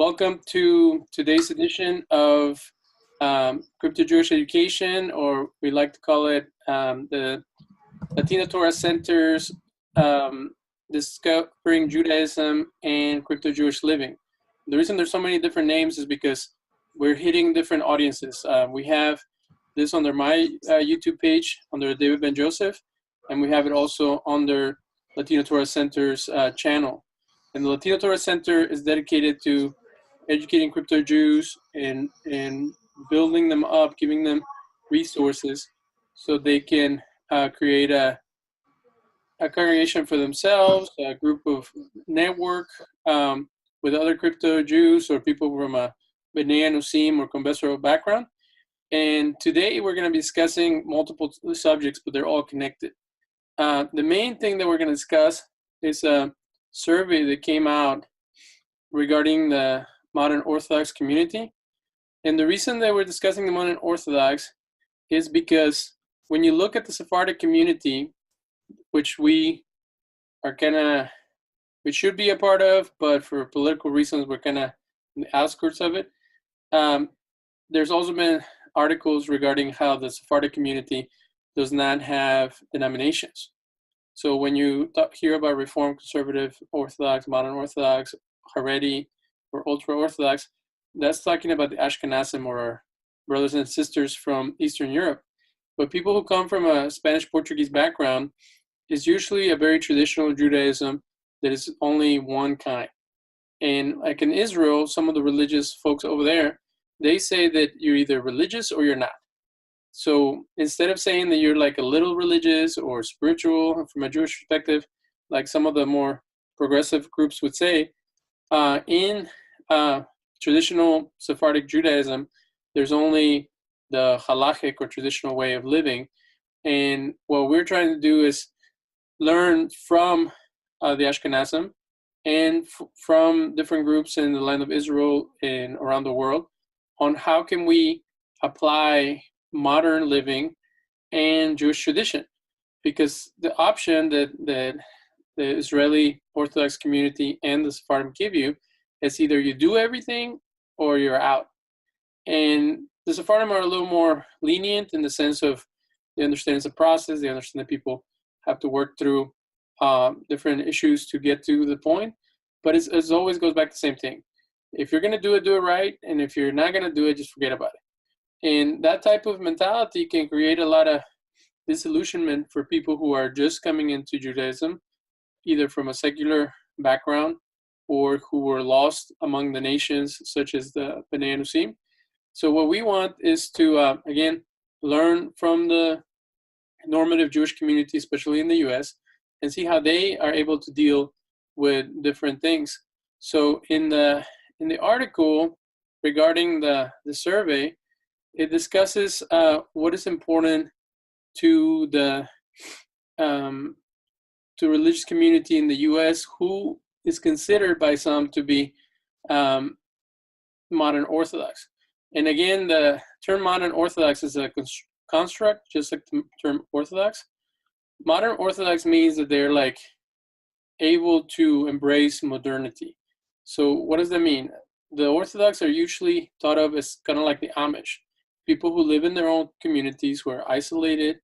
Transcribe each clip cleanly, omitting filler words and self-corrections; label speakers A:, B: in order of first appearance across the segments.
A: Welcome to today's edition of Crypto Jewish Education, or we like to call it the Latino Torah Center's Discovering Judaism and Crypto Jewish Living. The reason there's so many different names is because we're hitting different audiences. We have this under my YouTube page, under David Ben Joseph, and we have it also under Latino Torah Center's channel. And the Latino Torah Center is dedicated to educating crypto Jews and building them up, giving them resources so they can create a congregation for themselves, a group of network with other crypto Jews or people from a Benei Anusim or conventional background. And today we're going to be discussing multiple subjects, but they're all connected. The main thing that we're going to discuss is a survey that came out regarding the modern Orthodox community. And the reason that we're discussing the modern Orthodox is because when you look at the Sephardic community, which we should be a part of, but for political reasons, we're kind of in the outskirts of it. There's also been articles regarding how the Sephardic community does not have denominations. So when you hear about Reform, Conservative, Orthodox, Modern Orthodox, Haredi, or Ultra-Orthodox, that's talking about the Ashkenazim or our brothers and sisters from Eastern Europe. But people who come from a Spanish-Portuguese background is usually a very traditional Judaism that is only one kind. And like in Israel, some of the religious folks over there, they say that you're either religious or you're not. So instead of saying that you're like a little religious or spiritual from a Jewish perspective, like some of the more progressive groups would say, in traditional Sephardic Judaism, there's only the halachic or traditional way of living. And what we're trying to do is learn from the Ashkenazim and from different groups in the land of Israel and around the world on how can we apply modern living and Jewish tradition. Because the option that the Israeli Orthodox community and the Sephardim give you is either you do everything or you're out. And the Sephardim are a little more lenient in the sense of they understand it's a process, they understand that people have to work through different issues to get to the point. But it always goes back to the same thing. If you're going to do it right. And if you're not going to do it, just forget about it. And that type of mentality can create a lot of disillusionment for people who are just coming into Judaism, either from a secular background or who were lost among the nations, such as the Benei Anusim. So what we want is to, again, learn from the normative Jewish community, especially in the U.S., and see how they are able to deal with different things. So in the article regarding the survey, it discusses what is important to the to religious community in the U.S. who is considered by some to be modern Orthodox. And again, the term modern Orthodox is a construct, just like the term Orthodox. Modern Orthodox means that they're like able to embrace modernity. So what does that mean? The Orthodox are usually thought of as kind of like the Amish, people who live in their own communities, who are isolated,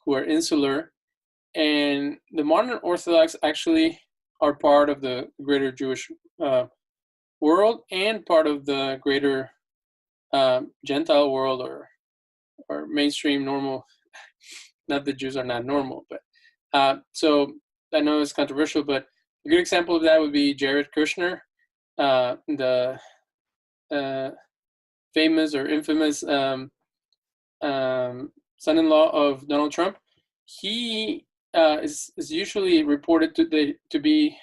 A: who are insular. And the modern Orthodox actually are part of the greater Jewish world and part of the greater Gentile world or mainstream normal. Not that Jews are not normal, but so I know it's controversial, but a good example of that would be Jared Kushner, the famous or infamous son-in-law of Donald Trump. He is usually reported to be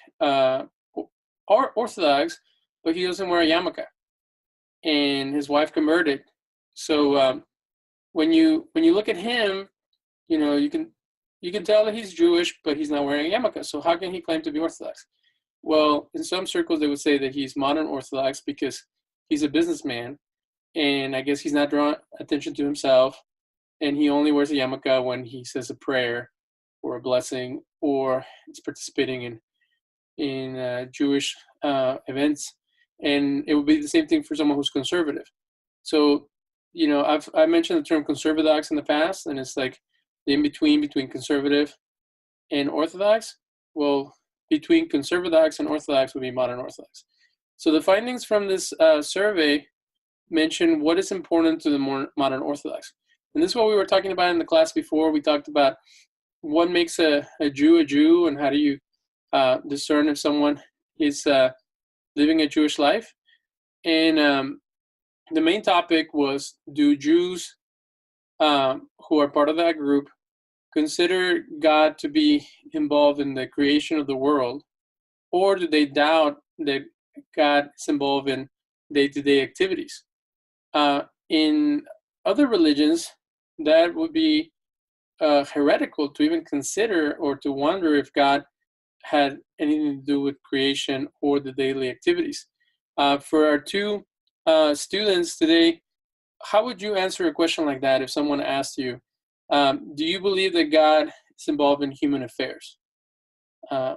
A: Orthodox, but he doesn't wear a yarmulke, and his wife converted. So when you look at him, you can tell that he's Jewish, but he's not wearing a yarmulke. So how can he claim to be Orthodox? Well, in some circles, they would say that he's modern Orthodox because he's a businessman, and I guess he's not drawing attention to himself, and he only wears a yarmulke when he says a prayer or a blessing or is participating in Jewish events. and it would be the same thing for someone who's conservative. So, I mentioned the term conservadox in the past, and it's like the in between conservative and orthodox. Well, between conservadox and orthodox would be modern orthodox. So the findings from this survey mention what is important to the modern orthodox. And this is what we were talking about in the class before. We talked about what makes a Jew, and how do you discern if someone is living a Jewish life. And the main topic was, do Jews who are part of that group consider God to be involved in the creation of the world, or do they doubt that God is involved in day-to-day activities? In other religions, that would be heretical to even consider or to wonder if God had anything to do with creation or the daily activities. For our two students today, how would you answer a question like that if someone asked you, do you believe that God is involved in human affairs? Go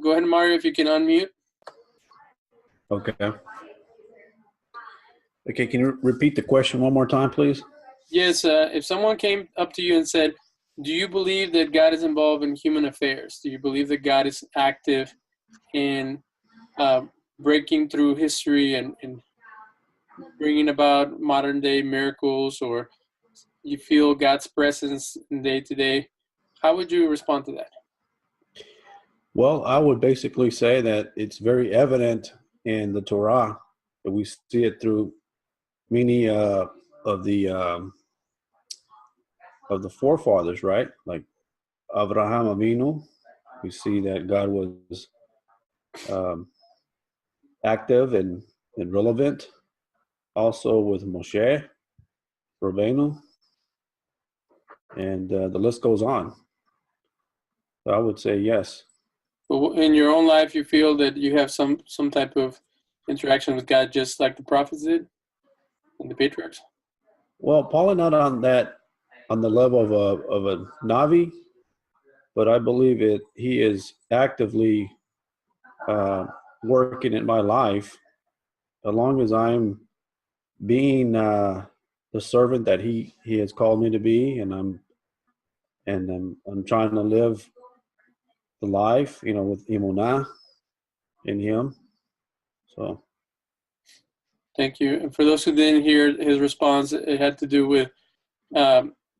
A: ahead, Mario, if you can unmute.
B: Okay. Okay, can you repeat the question one more time, please?
A: Yes, if someone came up to you and said, do you believe that God is involved in human affairs? Do you believe that God is active in breaking through history and bringing about modern day miracles, or you feel God's presence in day to day? How would you respond to that?
B: Well, I would basically say that it's very evident in the Torah that we see it through many of the forefathers, right? Like Abraham Avinu, we see that God was active and relevant. Also with Moshe, Rabbeinu, and the list goes on. So I would say yes.
A: But in your own life, you feel that you have some type of interaction with God, just like the prophets did and the patriarchs?
B: Well, probably not on the level of a Navi, but I believe he is actively working in my life, as long as I'm being the servant that he has called me to be, and I'm trying to live the life, with imunah in him. So.
A: Thank you. And for those who didn't hear his response, it had to do with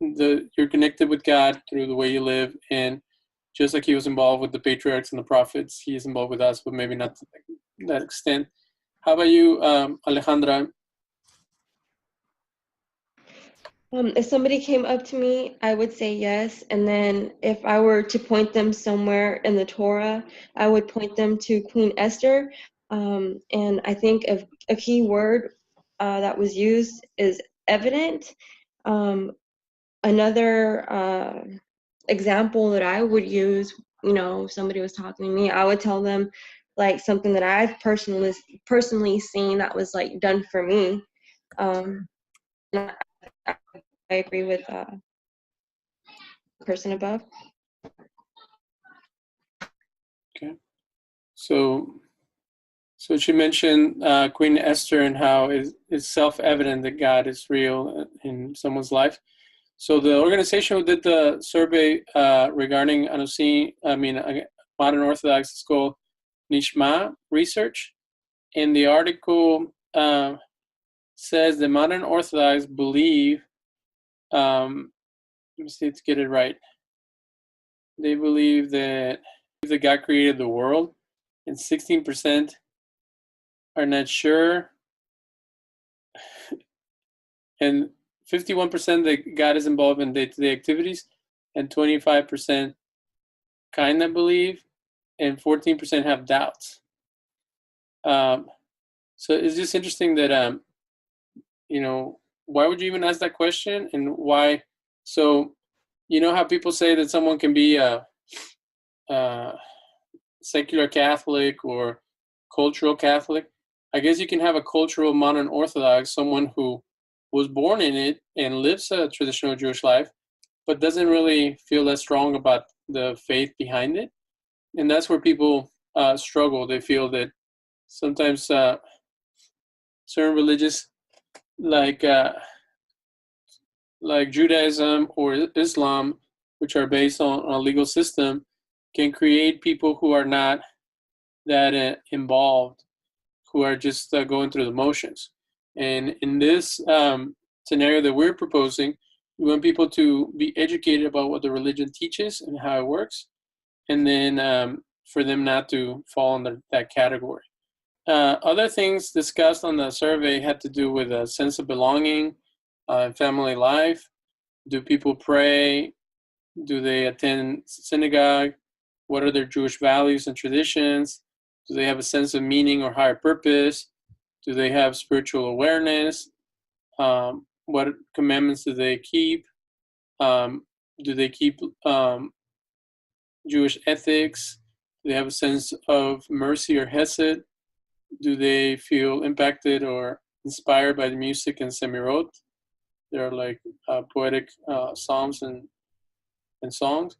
A: you're connected with God through the way you live, and just like he was involved with the patriarchs and the prophets, he is involved with us, but maybe not to that extent. How about you, Alejandra?
C: If somebody came up to me, I would say yes. And then if I were to point them somewhere in the Torah, I would point them to Queen Esther. And I think a key word that was used is evident. Another example that I would use, if somebody was talking to me, I would tell them like something that I've personally seen that was like done for me. I agree with the person above.
A: Okay. So she mentioned Queen Esther and how it's self-evident that God is real in someone's life. So the organization who did the survey regarding modern Orthodox is called Nishma Research. And the article says the modern Orthodox believe, let me see to get it right. They believe that God created the world, and 16% are not sure, and 51% that God is involved in day-to-day activities, and 25% kind of believe, and 14% have doubts. So it's just interesting that why would you even ask that question, and why? So how people say that someone can be a secular Catholic or cultural Catholic. I guess you can have a cultural modern Orthodox, someone who was born in it and lives a traditional Jewish life, but doesn't really feel that strong about the faith behind it. And that's where people struggle. They feel that sometimes certain religions like Judaism or Islam, which are based on a legal system, can create people who are not that involved, who are just going through the motions. And in this scenario that we're proposing, we want people to be educated about what the religion teaches and how it works, and then for them not to fall under that category. Other things discussed on the survey had to do with a sense of belonging, family life. Do people pray? Do they attend synagogue? What are their Jewish values and traditions? Do they have a sense of meaning or higher purpose? Do they have spiritual awareness? What commandments do they keep? Do they keep Jewish ethics? Do they have a sense of mercy or hesed? Do they feel impacted or inspired by the music and semirot? They're like poetic psalms and songs.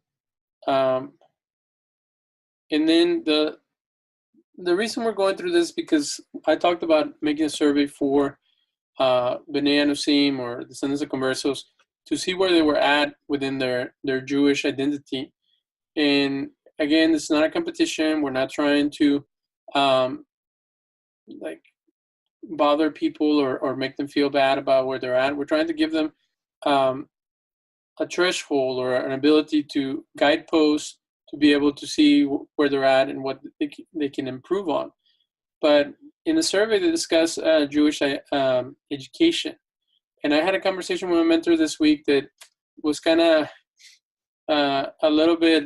A: And then the reason we're going through this is because I talked about making a survey for Benei Anusim, or descendants of conversos, to see where they were at within their Jewish identity. And again, it's not a competition. We're not trying to like bother people or make them feel bad about where they're at. We're trying to give them a threshold or an ability to guideposts to be able to see where they're at and what they can improve on. But in the survey, they discuss Jewish education. And I had a conversation with my mentor this week that was kind of a little bit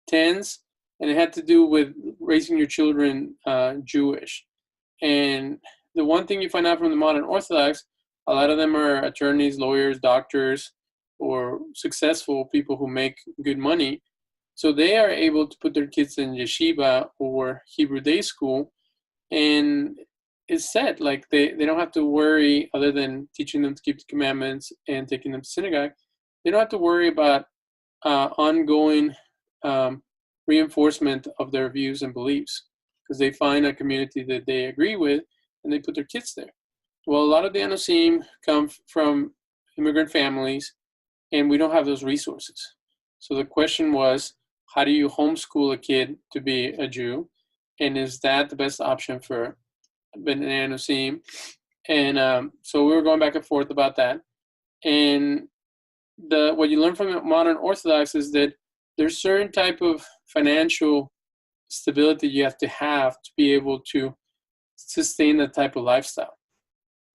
A: tense, and it had to do with raising your children Jewish. And the one thing you find out from the modern Orthodox, a lot of them are attorneys, lawyers, doctors, or successful people who make good money. So they are able to put their kids in yeshiva or Hebrew day school, and it's set. Like they don't have to worry, other than teaching them to keep the commandments and taking them to synagogue, they don't have to worry about ongoing reinforcement of their views and beliefs, because they find a community that they agree with and they put their kids there. Well, a lot of the Anusim come from immigrant families, and we don't have those resources. So the question was, how do you homeschool a kid to be a Jew? And is that the best option for Benei Anusim? And so we were going back and forth about that. And what you learn from modern Orthodox is that there's certain type of financial stability you have to be able to sustain that type of lifestyle.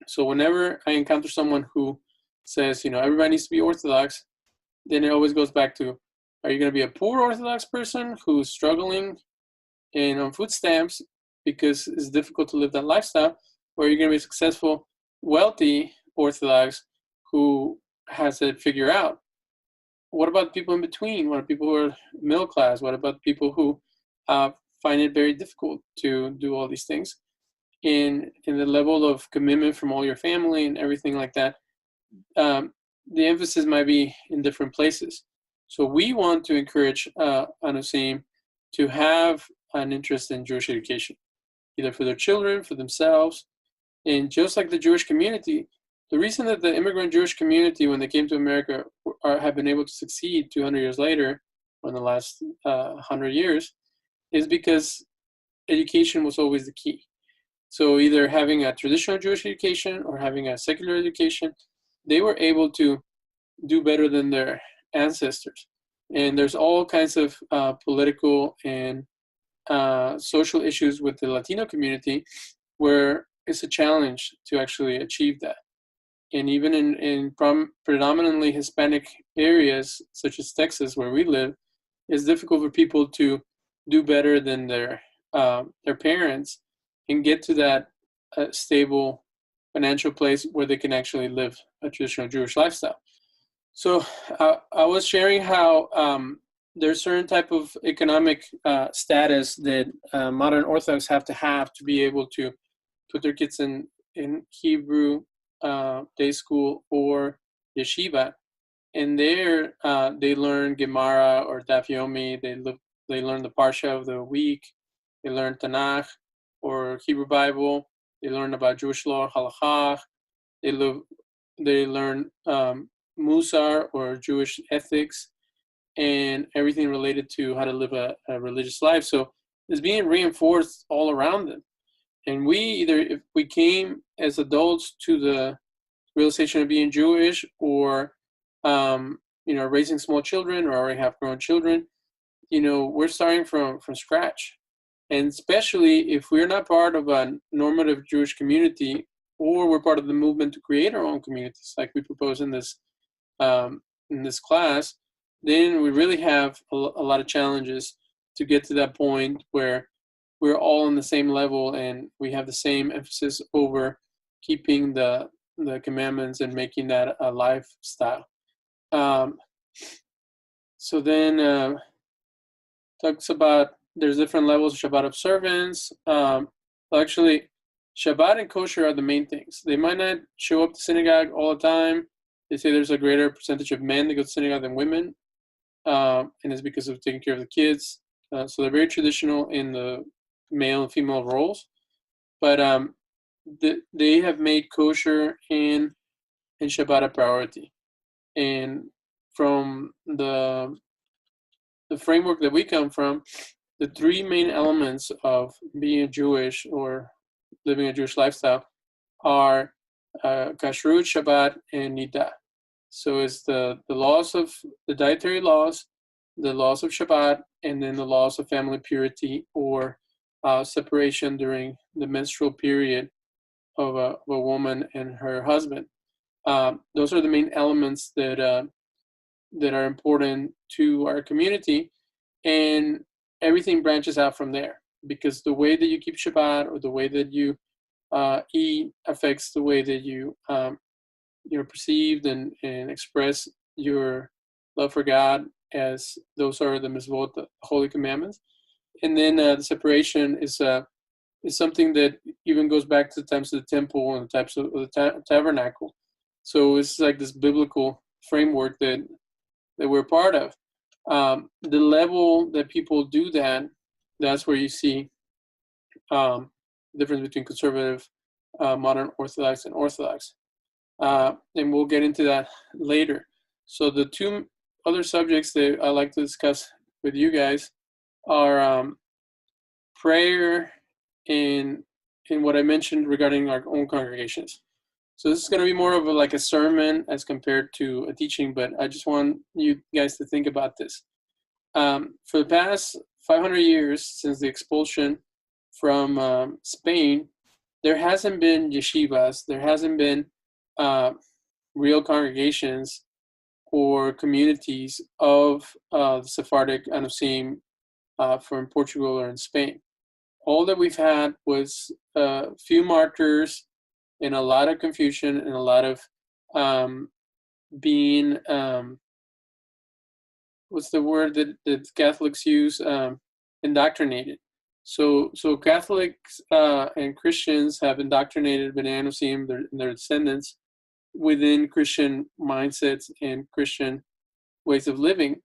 A: So whenever I encounter someone who says, everybody needs to be Orthodox, then it always goes back to, are you going to be a poor Orthodox person who's struggling and on food stamps because it's difficult to live that lifestyle, or are you going to be a successful, wealthy Orthodox who has it figured out? What about people in between? What about people who are middle class? What about people who find it very difficult to do all these things? In the level of commitment from all your family and everything like that, the emphasis might be in different places. So we want to encourage Anusim to have an interest in Jewish education, either for their children, for themselves. And just like the Jewish community, the reason that the immigrant Jewish community, when they came to America, have been able to succeed 200 years later, or in the last 100 years, is because education was always the key. So either having a traditional Jewish education or having a secular education, they were able to do better than their ancestors. And there's all kinds of political and social issues with the Latino community where it's a challenge to actually achieve that. And even in predominantly Hispanic areas, such as Texas, where we live, it's difficult for people to do better than their parents and get to that stable financial place where they can actually live a traditional Jewish lifestyle. So I was sharing how there's certain type of economic status that modern Orthodox have to be able to put their kids in Hebrew day school or yeshiva, and there they learn Gemara or Daf Yomi. They learn the Parsha of the week. They learn Tanakh. or Hebrew Bible. They learn about Jewish law, halakha. They learn Musar, or Jewish ethics, and everything related to how to live a religious life. So it's being reinforced all around them. And we either, if we came as adults to the realization of being Jewish, or raising small children, or already have grown children, we're starting from scratch. And especially if we're not part of a normative Jewish community, or we're part of the movement to create our own communities, like we propose in this class, then we really have a lot of challenges to get to that point where we're all on the same level and we have the same emphasis over keeping the commandments and making that a lifestyle. So then talks about there's different levels of Shabbat observance. Actually, Shabbat and kosher are the main things. They might not show up to synagogue all the time. They say there's a greater percentage of men that go to synagogue than women, and it's because of taking care of the kids. So they're very traditional in the male and female roles, but they have made kosher and Shabbat a priority. And from the framework that we come from, the three main elements of being Jewish or living a Jewish lifestyle are kashrut, Shabbat, and nidah. So it's the laws of the dietary laws, the laws of Shabbat, and then the laws of family purity, or separation during the menstrual period of a woman and her husband. Those are the main elements that are important to our community, and everything branches out from there, because the way that you keep Shabbat, or the way that you eat, affects the way that you're perceived and express your love for God, as those are the mitzvot, the holy commandments. And then the separation is something that even goes back to the times of the temple and the types of the tabernacle. So it's like this biblical framework that we're part of. The level that people do that's where you see difference between conservative, modern Orthodox, and Orthodox. And we'll get into that later. So the two other subjects that I like to discuss with you guys are prayer and what I mentioned regarding our own congregations. So this is going to be more of like a sermon as compared to a teaching, but I just want you guys to think about this. For the past 500 years, since the expulsion from Spain, there hasn't been yeshivas, there hasn't been real congregations or communities of the Sephardic Anusim from Portugal or in Spain. All that we've had was a few martyrs and a lot of confusion and a lot of being, what's the word that Catholics use? Indoctrinated. So Catholics and Christians have indoctrinated Benei Anusim, their descendants, within Christian mindsets and Christian ways of living.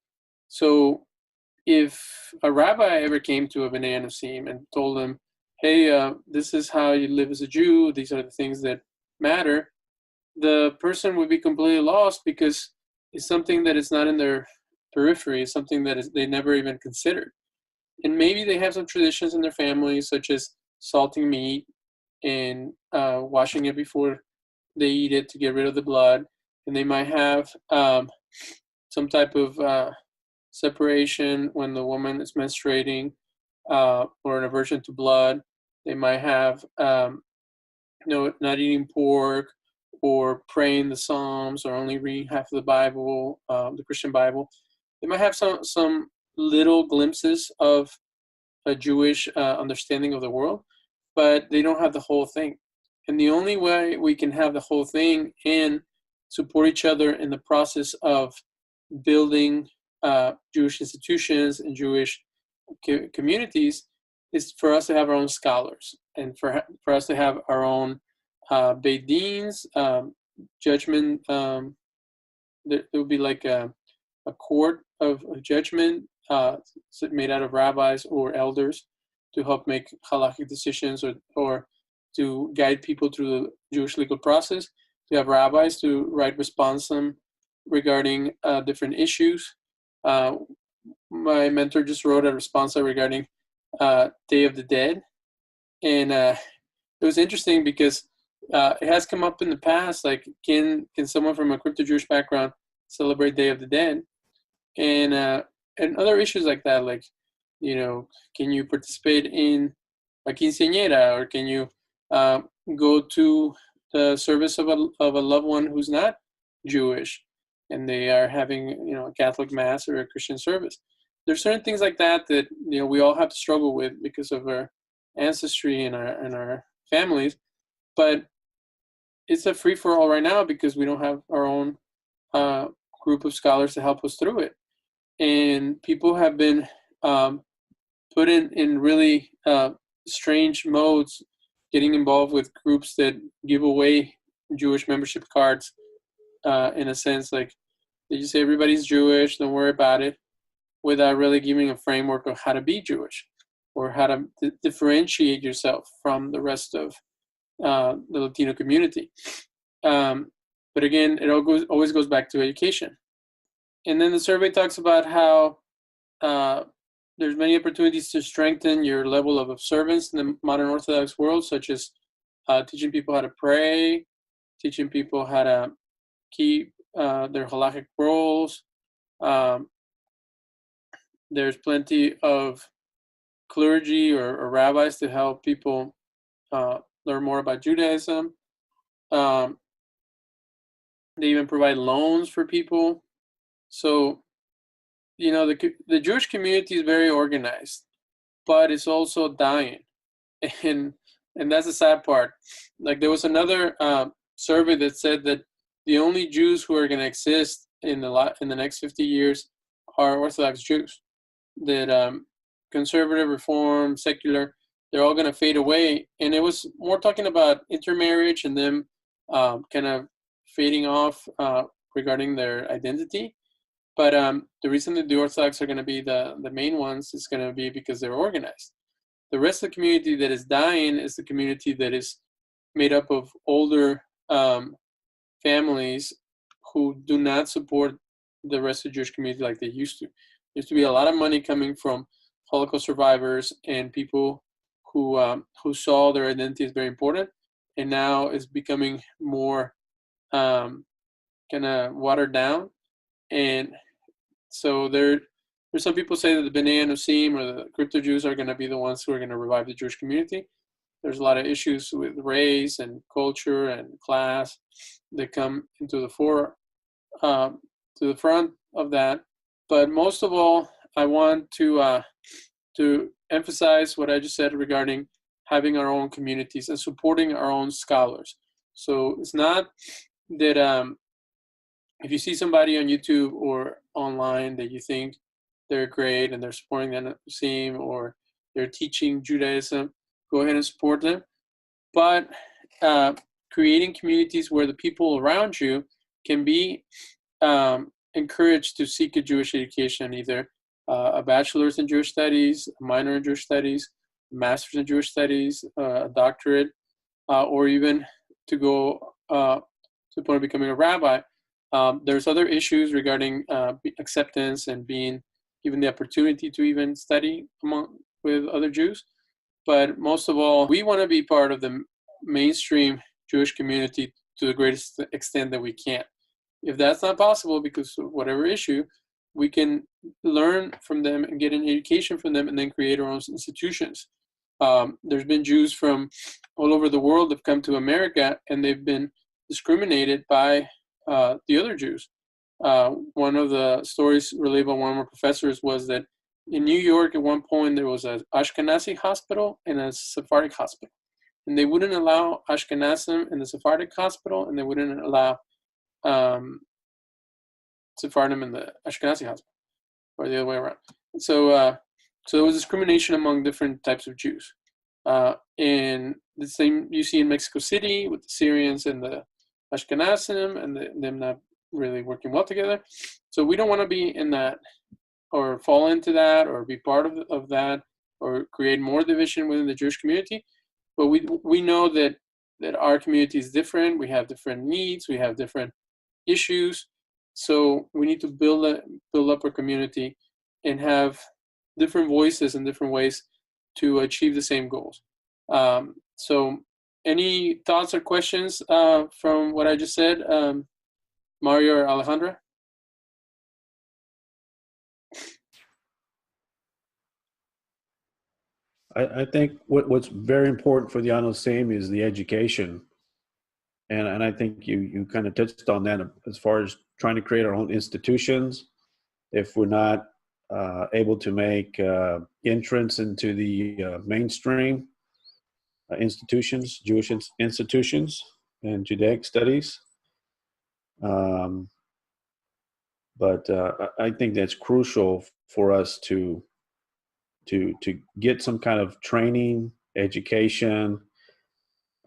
A: So if a rabbi ever came to a Benei Anusim and told them, hey, this is how you live as a Jew, these are the things that matter, the person would be completely lost, because it's something that is not in their periphery, it's something that they never even considered. And maybe they have some traditions in their family, such as salting meat and washing it before they eat it to get rid of the blood. And they might have some type of separation when the woman is menstruating, or an aversion to blood. They might have not eating pork, or praying the Psalms, or only reading half of the Bible, the Christian Bible. They might have some little glimpses of a Jewish understanding of the world, but they don't have the whole thing. And the only way we can have the whole thing and support each other in the process of building Jewish institutions and Jewish communities is for us to have our own scholars, and for us to have our own Beit Dins, judgment. There would be like a court of judgment made out of rabbis or elders to help make halakhic decisions or to guide people through the Jewish legal process. We have rabbis to write responsum regarding different issues. My mentor just wrote a responsa regarding Day of the Dead. And it was interesting because it has come up in the past, like, can someone from a crypto-Jewish background celebrate Day of the Dead? And other issues like that, like, can you participate in a quinceañera, or can you go to the service of a loved one who's not Jewish and they are having a Catholic mass or a Christian service? There's certain things like that we all have to struggle with because of our ancestry and our families, but it's a free for all right now because we don't have our own group of scholars to help us through it, and people have been put in really strange modes, getting involved with groups that give away Jewish membership cards, in a sense, like they just say everybody's Jewish, don't worry about it, without really giving a framework of how to be Jewish or how to differentiate yourself from the rest of the Latino community. But again, it always goes back to education. And then the survey talks about how there's many opportunities to strengthen your level of observance in the modern Orthodox world, such as teaching people how to pray, teaching people how to keep their halachic roles. There's plenty of clergy or rabbis to help people learn more about Judaism. They even provide loans for people. So, the Jewish community is very organized, but it's also dying. And that's the sad part. Like, there was another survey that said that the only Jews who are going to exist in the next 50 years are Orthodox Jews. That conservative, reform, secular, they're all going to fade away. And it was more talking about intermarriage and them kind of fading off regarding their identity. But the reason that the Orthodox are going to be the main ones is going to be because they're organized. The rest of the community that is dying is the community that is made up of older families who do not support the rest of the Jewish community like they used to. There used to be a lot of money coming from Holocaust survivors and people who saw their identity as very important, and now it's becoming more kind of watered down. And so there's some people say that the Benei Anusim or the crypto Jews are going to be the ones who are going to revive the Jewish community. There's a lot of issues with race and culture and class that come into the to the front of that. But most of all, I want to emphasize what I just said regarding having our own communities and supporting our own scholars. So it's not that if you see somebody on YouTube or online that you think they're great and they're supporting the Anusim or they're teaching Judaism, go ahead and support them. But creating communities where the people around you can be encouraged to seek a Jewish education, either a bachelor's in Jewish studies, a minor in Jewish studies, a master's in Jewish studies, a doctorate, or even to go to the point of becoming a rabbi. There's other issues regarding acceptance and being given the opportunity to even study with other Jews. But most of all, we want to be part of the mainstream Jewish community to the greatest extent that we can. If that's not possible because of whatever issue, we can learn from them and get an education from them and then create our own institutions. There's been Jews from all over the world that have come to America and they've been discriminated by the other Jews. One of the stories relayed by one of our professors was that in New York at one point there was an Ashkenazi hospital and a Sephardic hospital. And they wouldn't allow Ashkenazim in the Sephardic hospital and they wouldn't allow Sephardim in the Ashkenazi hospital, or the other way around. So there was discrimination among different types of Jews. And the same you see in Mexico City with the Syrians and the Ashkenazim and them not really working well together. So we don't want to be in that or fall into that or be part of that. or create more division within the Jewish community. But we know that our community is different. We have different needs. We have different issues. So we need to build up our community and have different voices and different ways to achieve the same goals. So any thoughts or questions from what I just said, Mario or Alejandra?
B: I think what's very important for the Anusim is the education. And I think you kind of touched on that as far as trying to create our own institutions. If we're not able to make entrance into the mainstream institutions, Jewish institutions and Judaic studies. But I think that's crucial for us to get some kind of training, education,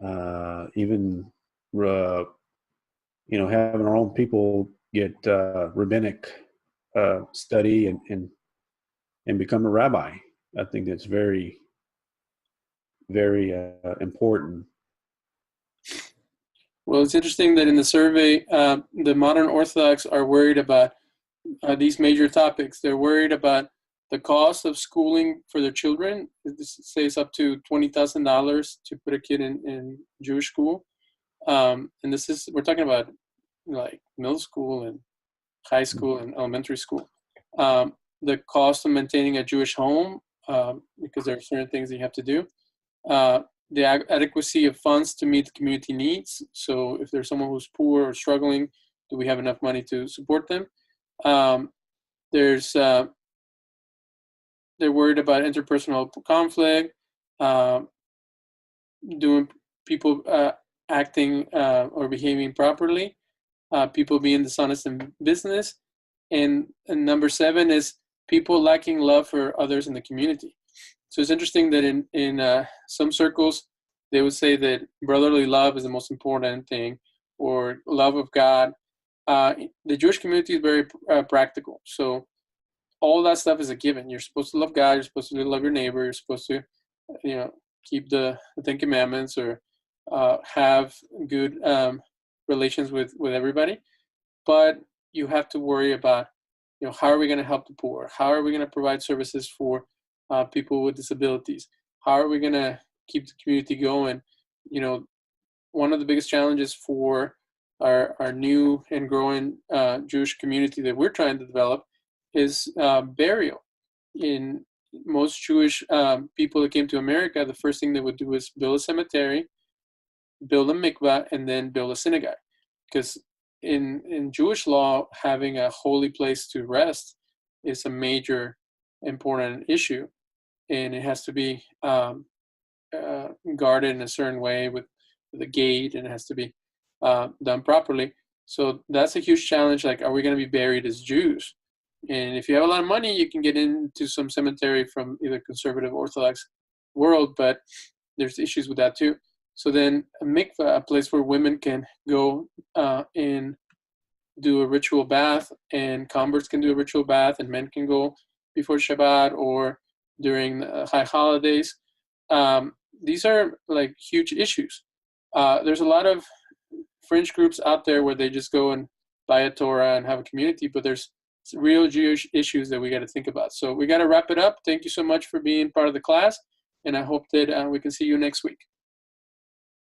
B: even having our own people get rabbinic study and become a rabbi. I think that's very, very important.
A: Well, it's interesting that in the survey, the modern Orthodox are worried about these major topics. They're worried about the cost of schooling for their children. This says up to $20,000 to put a kid in Jewish school. And we're talking about like middle school and high school and elementary school. The cost of maintaining a Jewish home, because there are certain things that you have to do. The adequacy of funds to meet the community needs. So if there's someone who's poor or struggling, do we have enough money to support them? They're worried about interpersonal conflict, doing people acting or behaving properly, people being dishonest in business, and number 7 is people lacking love for others in the community. So it's interesting that in some circles, they would say that brotherly love is the most important thing, or love of God. The Jewish community is very practical. So all that stuff is a given. You're supposed to love God. You're supposed to love your neighbor. You're supposed to, keep the 10 Commandments, or have good relations with everybody. But you have to worry about, how are we going to help the poor? How are we going to provide services for people with disabilities? How are we going to keep the community going? One of the biggest challenges for our new and growing Jewish community that we're trying to develop is burial. In most Jewish people that came to America, the first thing they would do is build a cemetery, build a mikvah, and then build a synagogue. Because in Jewish law, having a holy place to rest is a major important issue, and it has to be guarded in a certain way with a gate, and it has to be done properly. So that's a huge challenge. Like, are we going to be buried as Jews? And if you have a lot of money, you can get into some cemetery from either conservative or Orthodox world, but there's issues with that too. So then a mikvah, a place where women can go and do a ritual bath, and converts can do a ritual bath, and men can go before Shabbat or during the high holidays. These are like huge issues. There's a lot of fringe groups out there where they just go and buy a Torah and have a community, but there's real Jewish issues that we got to think about. So we got to wrap it up. Thank you so much for being part of the class, and I hope that we can see you next week.